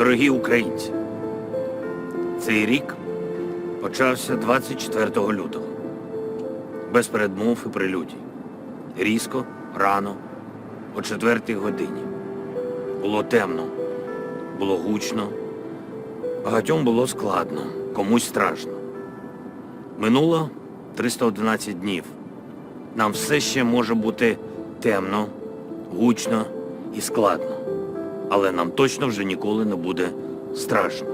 Дорогі українці, цей рік почався 24 лютого. Без передмов і прелюдій. Різко, рано, о 4 годині. Було темно, було гучно, багатьом було складно, комусь страшно. Минуло 311 днів. Нам все ще може бути темно, гучно і складно. Але нам точно вже ніколи не буде страшно.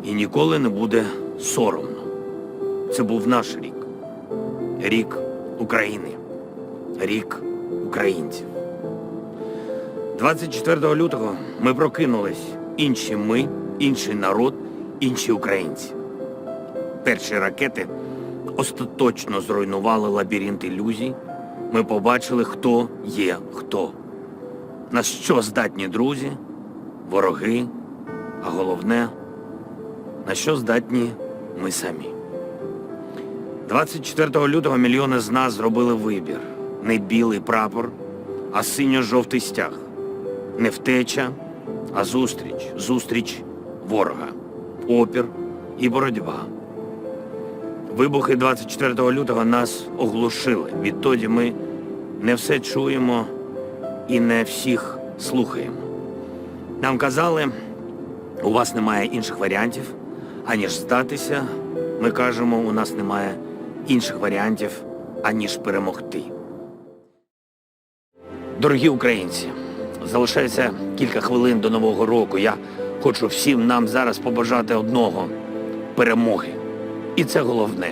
І ніколи не буде соромно. Це був наш рік. Рік України. Рік українців. 24 лютого ми прокинулись. Інші ми, інший народ, інші українці. Перші ракети остаточно зруйнували лабіринт ілюзій. Ми побачили, хто є хто. На що здатні друзі, вороги, а головне, на що здатні ми самі. 24 лютого мільйони з нас зробили вибір. Не білий прапор, а синьо-жовтий стяг. Не втеча, а зустріч. Зустріч ворога. Опір і боротьба. Вибухи 24 лютого нас оглушили. Відтоді ми не все чуємо і не всіх слухаємо. Нам казали, у вас немає інших варіантів, аніж здатися. Ми кажемо, у нас немає інших варіантів, аніж перемогти. Дорогі українці, залишається кілька хвилин до Нового року. Я хочу всім нам зараз побажати одного – перемоги. І це головне.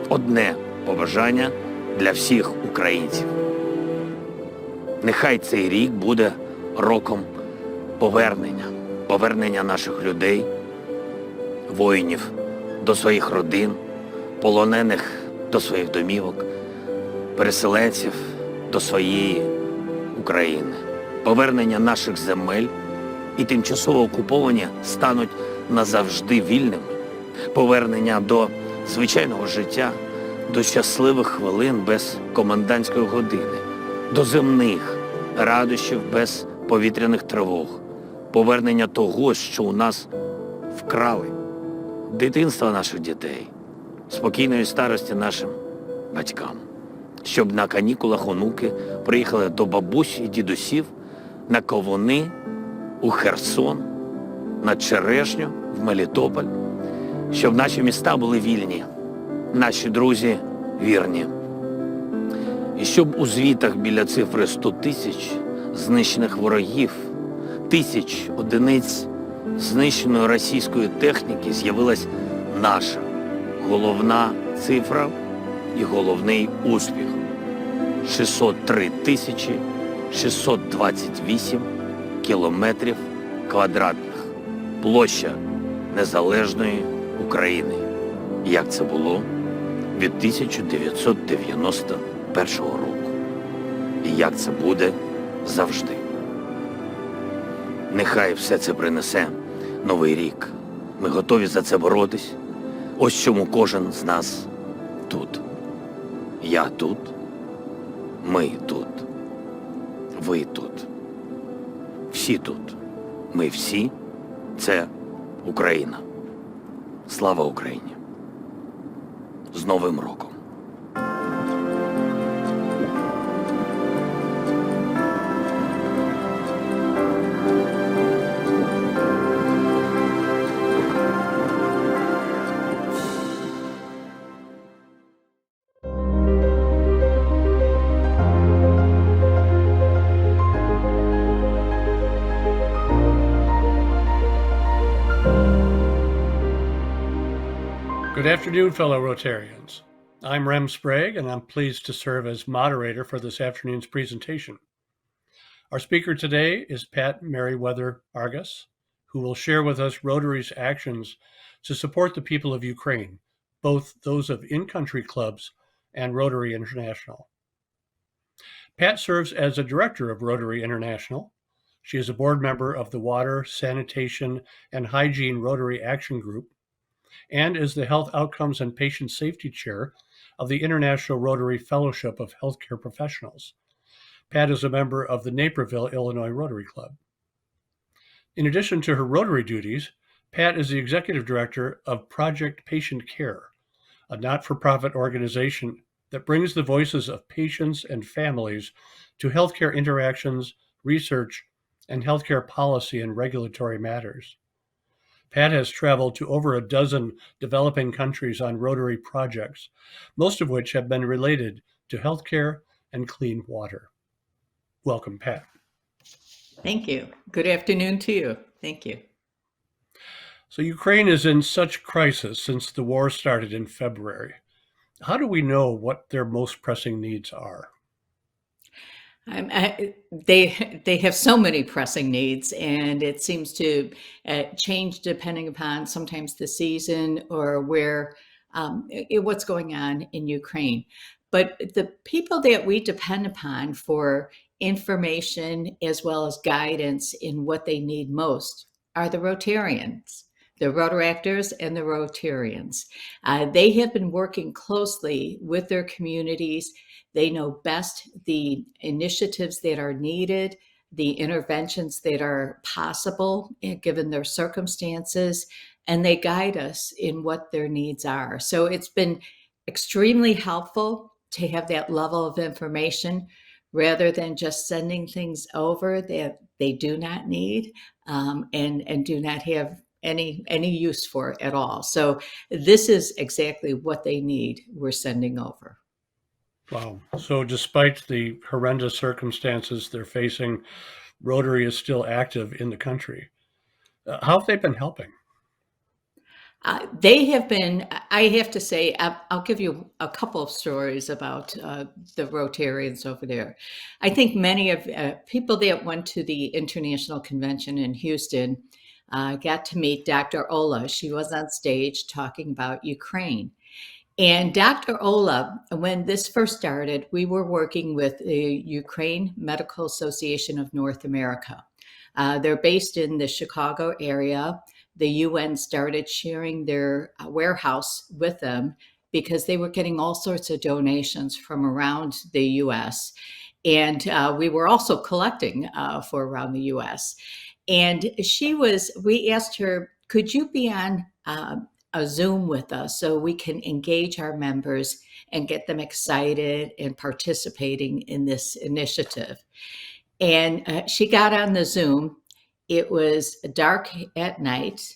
Одне побажання для всіх українців. Нехай цей рік буде роком повернення. Повернення наших людей, воїнів до своїх родин, полонених до своїх домівок, переселенців до своєї України. Повернення наших земель і тимчасово окуповані стануть назавжди вільними. Повернення до звичайного життя, до щасливих хвилин без комендантської години, до земних радощів без повітряних тривог, повернення того, що у нас вкрали, дитинства наших дітей, спокійної старості нашим батькам, щоб на канікулах онуки приїхали до бабусь і дідусів на Ковуни, у Херсон, на Черешню, в Мелітополь, щоб наші міста були вільні, наші друзі вірні. І щоб у звітах біля цифри 100 тисяч знищених ворогів, тисяч одиниць знищеної російської техніки з'явилась наша головна цифра і головний успіх – 603 тисячі 628 кілометрів квадратних. Площа незалежної України. Як це було від 1991 року. І як це буде завжди. Нехай все це принесе новий рік. Ми готові за це боротись. Ось чому кожен з нас тут. Я тут. Ми тут. Ви тут. Всі тут. Ми всі. Це Україна. Слава Україні. З Новим роком. Good afternoon, fellow Rotarians. I'm Rem Sprague, and I'm pleased to serve as moderator for this afternoon's presentation. Our speaker today is Pat Merriweather Argus, who will share with us Rotary's actions to support the people of Ukraine, both those of in-country clubs and Rotary International. Pat serves as a director of Rotary International. She is a board member of the Water, Sanitation, and Hygiene Rotary Action Group, and is the Health Outcomes and Patient Safety Chair of the International Rotary Fellowship of Healthcare Professionals. Pat is a member of the Naperville, Illinois Rotary Club. In addition to her Rotary duties, Pat is the executive director of Project Patient Care, a not-for-profit organization that brings the voices of patients and families to healthcare interactions, research, and healthcare policy and regulatory matters. Pat has traveled to over a dozen developing countries on Rotary projects, most of which have been related to healthcare and clean water. Welcome, Pat. Thank you. Good afternoon to you. Thank you. So Ukraine is in such crisis since the war started in February. How do we know what their most pressing needs are? They have so many pressing needs, and it seems to change depending upon sometimes the season or what's going on in Ukraine. But the people that we depend upon for information as well as guidance in what they need most are the Rotarians, the Rotaractors and the Rotarians. They have been working closely with their communities. They know best the initiatives that are needed, the interventions that are possible given their circumstances, and they guide us in what their needs are. So it's been extremely helpful to have that level of information rather than just sending things over that they do not need and do not have any use for at all. So this is exactly what they need. We're sending over. Wow. So despite the horrendous circumstances they're facing, Rotary is still active in the country. How have they been helping? They have been, I have to say, I'll give you a couple of stories about the Rotarians over there. I think many of people that went to the International Convention in Houston got to meet Dr. Ola. She was on stage talking about Ukraine. And Dr. Ola, when this first started, we were working with the Ukraine Medical Association of North America. They're based in the Chicago area. The UN started sharing their warehouse with them because they were getting all sorts of donations from around the US. And we were also collecting for around the US. And we asked her, could you be on a Zoom with us so we can engage our members and get them excited and participating in this initiative? And she got on the Zoom. It was dark at night,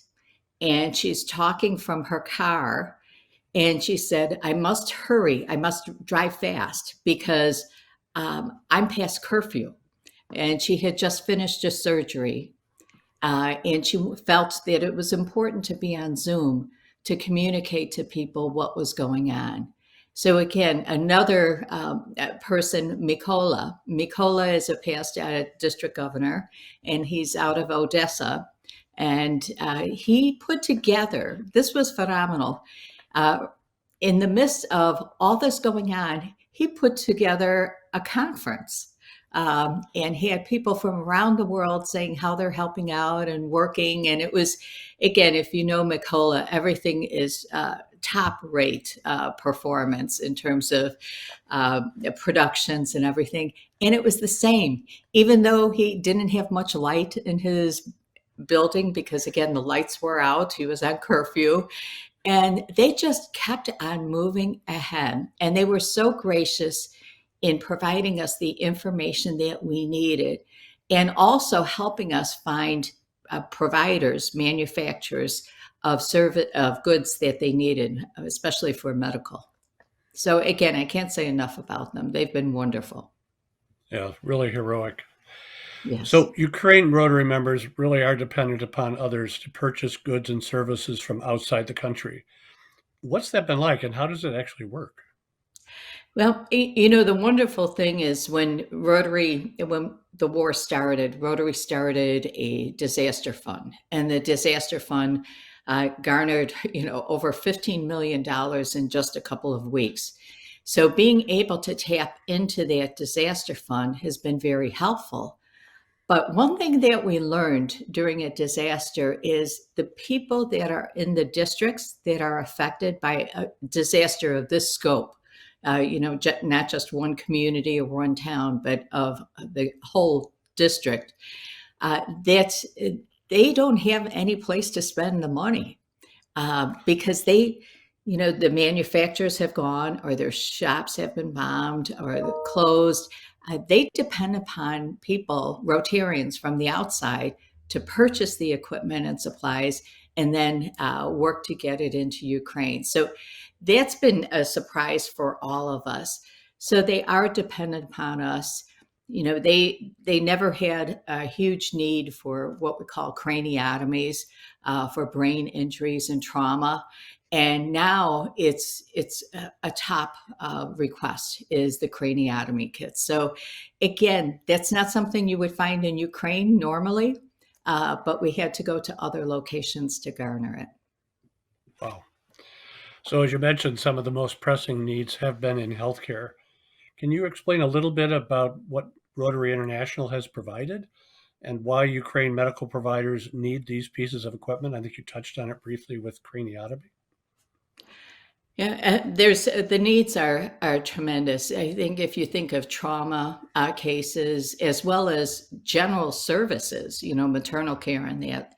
and she's talking from her car. And she said, I must hurry. I must drive fast because I'm past curfew. And she had just finished a surgery. And she felt that it was important to be on Zoom to communicate to people what was going on. So again, another person, Mykola. Mykola is a past district governor, and he's out of Odessa. And he put together, this was phenomenal. In the midst of all this going on, he put together a conference. And he had people from around the world saying how they're helping out and working. And it was, again, if you know Mykola, everything is top rate performance in terms of productions and everything. And it was the same, even though he didn't have much light in his building because, again, the lights were out. He was on curfew. And they just kept on moving ahead. And they were so gracious in providing us the information that we needed, and also helping us find providers, manufacturers of goods that they needed, especially for medical. So again, I can't say enough about them. They've been wonderful. Yeah, really heroic. Yes. So Ukraine Rotary members really are dependent upon others to purchase goods and services from outside the country. What's that been like, and how does it actually work? Well, the wonderful thing is when the war started, Rotary started a disaster fund, and the disaster fund garnered, over $15 million in just a couple of weeks. So being able to tap into that disaster fund has been very helpful. But one thing that we learned during a disaster is the people that are in the districts that are affected by a disaster of this scope, not just one community or one town, but of the whole district. They they don't have any place to spend the money because the manufacturers have gone or their shops have been bombed or closed. They depend upon people, Rotarians from the outside, to purchase the equipment and supplies and then work to get it into Ukraine. So that's been a surprise for all of us. So they are dependent upon us. They never had a huge need for what we call craniotomies for brain injuries and trauma. And now it's a top request is the craniotomy kits. So again, that's not something you would find in Ukraine normally, but we had to go to other locations to garner it. Wow. So as you mentioned, some of the most pressing needs have been in healthcare. Can you explain a little bit about what Rotary International has provided and why Ukraine medical providers need these pieces of equipment? I think you touched on it briefly with craniotomy. Yeah, there's the needs are tremendous. I think if you think of trauma cases as well as general services, maternal care and that,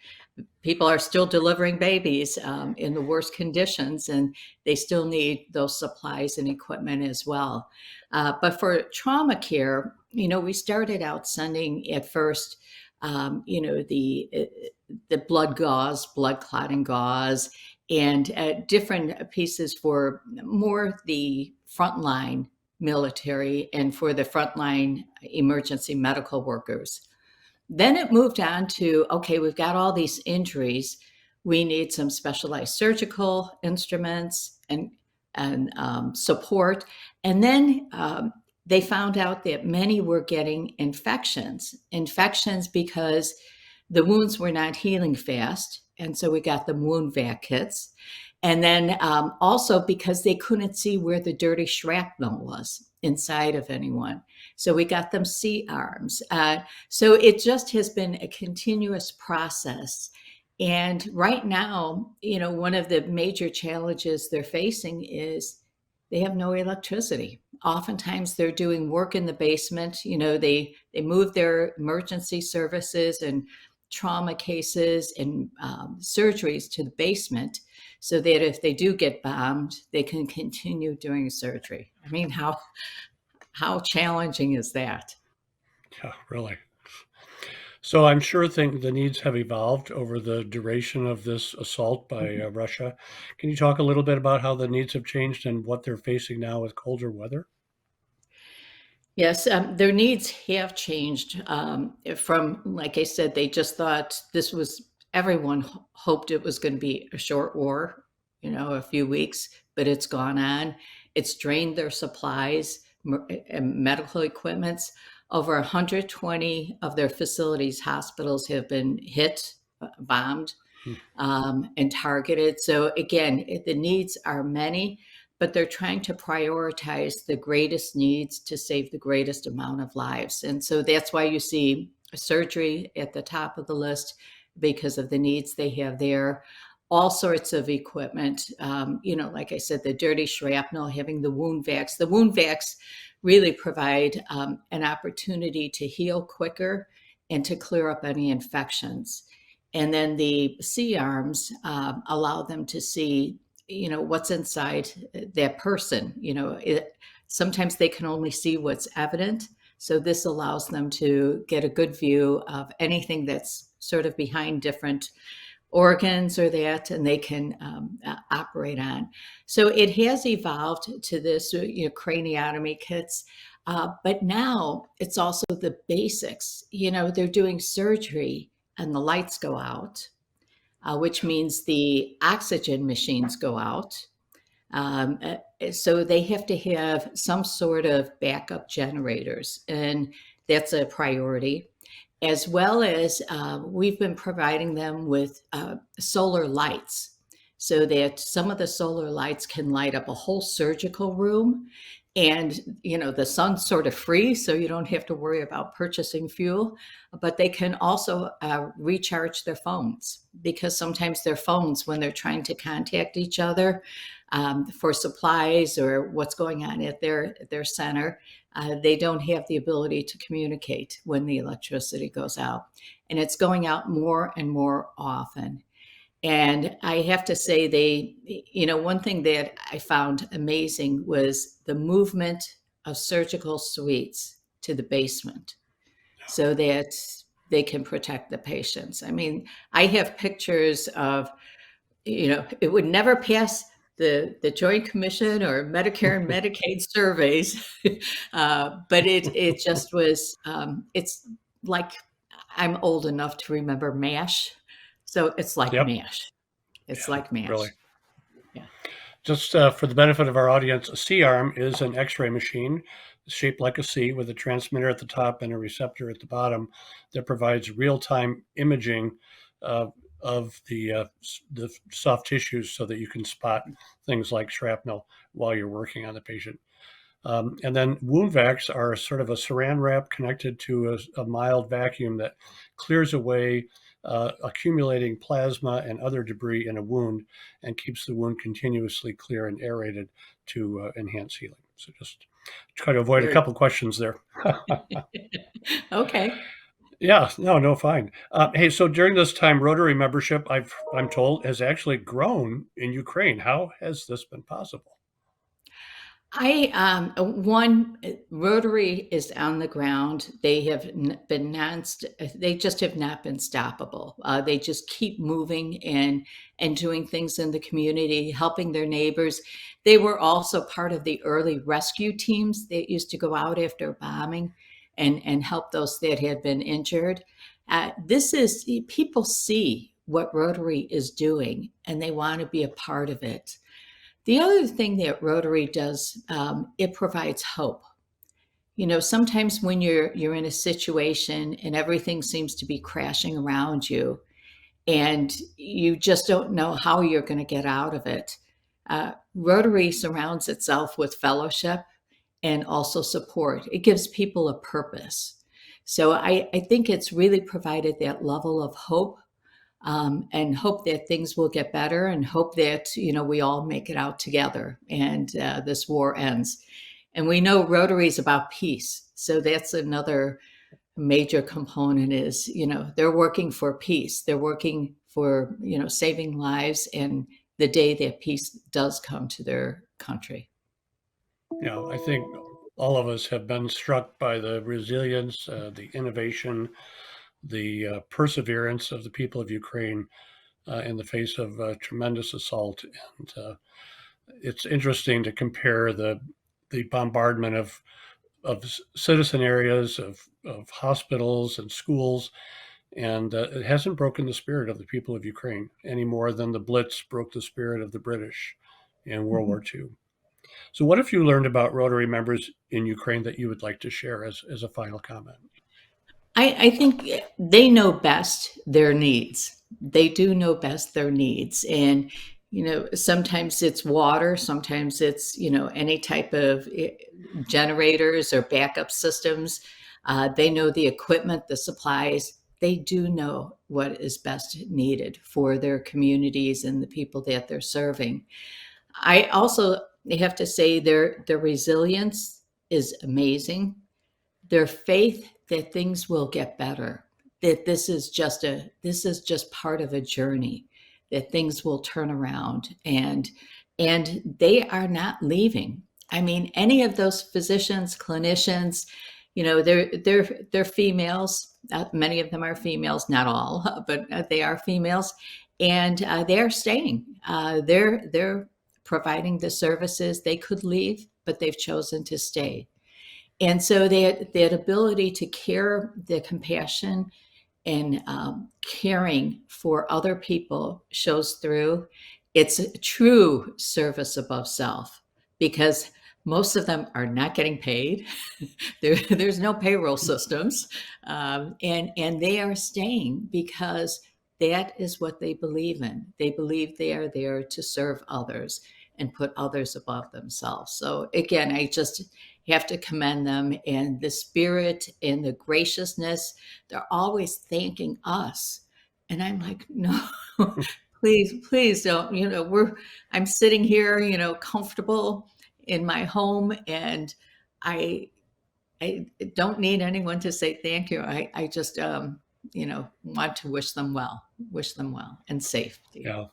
people are still delivering babies in the worst conditions, and they still need those supplies and equipment as well. But for trauma care, we started out sending at first, the blood gauze, blood clotting gauze, and different pieces for more the frontline military and for the frontline emergency medical workers. Then it moved on to, okay, we've got all these injuries. We need some specialized surgical instruments and support. And then they found out that many were getting infections because the wounds were not healing fast. And so we got them wound vac kits. And then also because they couldn't see where the dirty shrapnel was inside of anyone. So we got them C-arms. So it just has been a continuous process. And right now, one of the major challenges they're facing is they have no electricity. Oftentimes they're doing work in the basement. They move their emergency services and trauma cases and surgeries to the basement so that if they do get bombed, they can continue doing surgery. I mean, how challenging is that? Yeah, really. So I'm sure the needs have evolved over the duration of this assault by Russia. Can you talk a little bit about how the needs have changed and what they're facing now with colder weather? Yes, their needs have changed from, like I said, they just thought everyone hoped it was going to be a short war, a few weeks, but it's gone on. It's drained their supplies and medical equipments. Over 120 of their facilities, hospitals have been hit, bombed, and targeted. So again, the needs are many, but they're trying to prioritize the greatest needs to save the greatest amount of lives. And so that's why you see surgery at the top of the list because of the needs they have there. All sorts of equipment, like I said, the dirty shrapnel, having the wound vacs. The wound vacs really provide an opportunity to heal quicker and to clear up any infections. And then the C-arms allow them to see what's inside that person. Sometimes they can only see what's evident. So this allows them to get a good view of anything that's sort of behind different organs or that, and they can operate on. So it has evolved to this craniotomy kits. But now it's also the basics. They're doing surgery and the lights go out. Which means the oxygen machines go out. So they have to have some sort of backup generators, and that's a priority. As well as we've been providing them with solar lights so that some of the solar lights can light up a whole surgical room. And, the sun's sort of free, so you don't have to worry about purchasing fuel. But they can also recharge their phones, because sometimes their phones, when they're trying to contact each other for supplies or what's going on at their center, they don't have the ability to communicate when the electricity goes out. And it's going out more and more often. And I have to say, one thing that I found amazing was the movement of surgical suites to the basement so that they can protect the patients. I mean, I have pictures of, it would never pass the Joint Commission or Medicare and Medicaid surveys, but it just was, it's like, I'm old enough to remember MASH. So it's like Yep. MASH. It's like MASH. Really. Yeah. Just for the benefit of our audience, a C-arm is an X-ray machine shaped like a C with a transmitter at the top and a receptor at the bottom that provides real-time imaging of the soft tissues so that you can spot things like shrapnel while you're working on the patient. And then wound vacs are sort of a saran wrap connected to a mild vacuum that clears away accumulating plasma and other debris in a wound and keeps the wound continuously clear and aerated to enhance healing. So just try to avoid a couple questions there. Okay. Yeah, no, fine. Hey, so during this time, Rotary membership, I'm told, has actually grown in Ukraine. How has this been possible? Rotary is on the ground. They have been they just have not been stoppable. They just keep moving and doing things in the community, helping their neighbors. They were also part of the early rescue teams that used to go out after bombing and help those that had been injured. People see what Rotary is doing and they want to be a part of it. The other thing that Rotary does, it provides hope. Sometimes when you're in a situation and everything seems to be crashing around you and you just don't know how you're going to get out of it, Rotary surrounds itself with fellowship and also support. It gives people a purpose. So I think it's really provided that level of hope, and hope that things will get better and hope that, we all make it out together and this war ends. And we know Rotary is about peace. So that's another major component is, they're working for peace. They're working for, saving lives and the day that peace does come to their country. I think all of us have been struck by the resilience, the innovation, the perseverance of the people of Ukraine in the face of tremendous assault. And it's interesting to compare the bombardment of citizen areas, of hospitals and schools, and it hasn't broken the spirit of the people of Ukraine any more than the Blitz broke the spirit of the British in World War II. So what have you learned about Rotary members in Ukraine that you would like to share as a final comment? I think they know best their needs. They do know best their needs. And, sometimes it's water, sometimes it's, any type of generators or backup systems. They know the equipment, the supplies. They do know what is best needed for their communities and the people that they're serving. I also have to say their resilience is amazing. Their faith that things will get better, that this is just part of a journey, that things will turn around, and they are not leaving. I mean, any of those physicians, clinicians, they're females. Many of them are females, not all, but they are females, and they are staying. They're providing the services. They could leave, but they've chosen to stay. And so that ability to care, the compassion and caring for other people shows through. It's a true service above self because most of them are not getting paid. There's no payroll systems. And they are staying because that is what they believe in. They believe they are there to serve others. and put others above themselves. So again, I just have to commend them, and the spirit and the graciousness. They're always thanking us. And I'm like, no, please don't, I'm sitting here, comfortable in my home, and I don't need anyone to say thank you. I just, want to wish them well and safety. Yeah.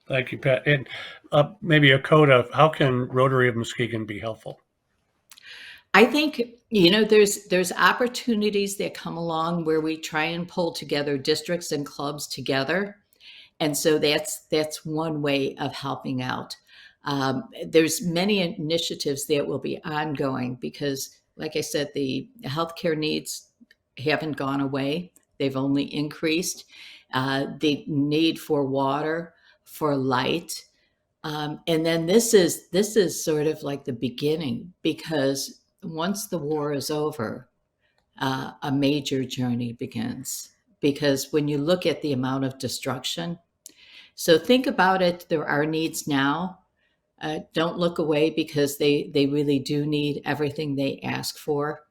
Thank you, Pat. And maybe a code of how can Rotary of Muskegon be helpful? I think, there's opportunities that come along where we try and pull together districts and clubs together. And so that's one way of helping out. There's many initiatives that will be ongoing because, like I said, the healthcare needs haven't gone away. They've only increased. The need for water, for light. And then this is sort of like the beginning, because once the war is over, a major journey begins. Because when you look at the amount of destruction, so think about it, there are needs now. Don't look away, because they really do need everything they ask for.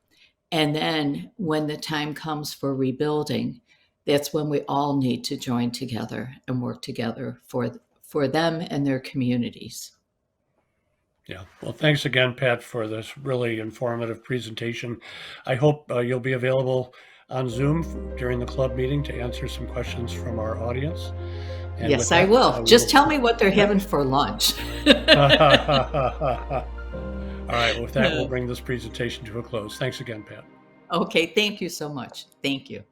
And then when the time comes for rebuilding, that's when we all need to join together and work together for them and their communities. Yeah. Well, thanks again, Pat, for this really informative presentation. I hope you'll be available on Zoom during the club meeting to answer some questions from our audience. And yes, I will. Just tell me what they're having for lunch. All right. With that, we'll bring this presentation to a close. Thanks again, Pat. Okay. Thank you so much. Thank you.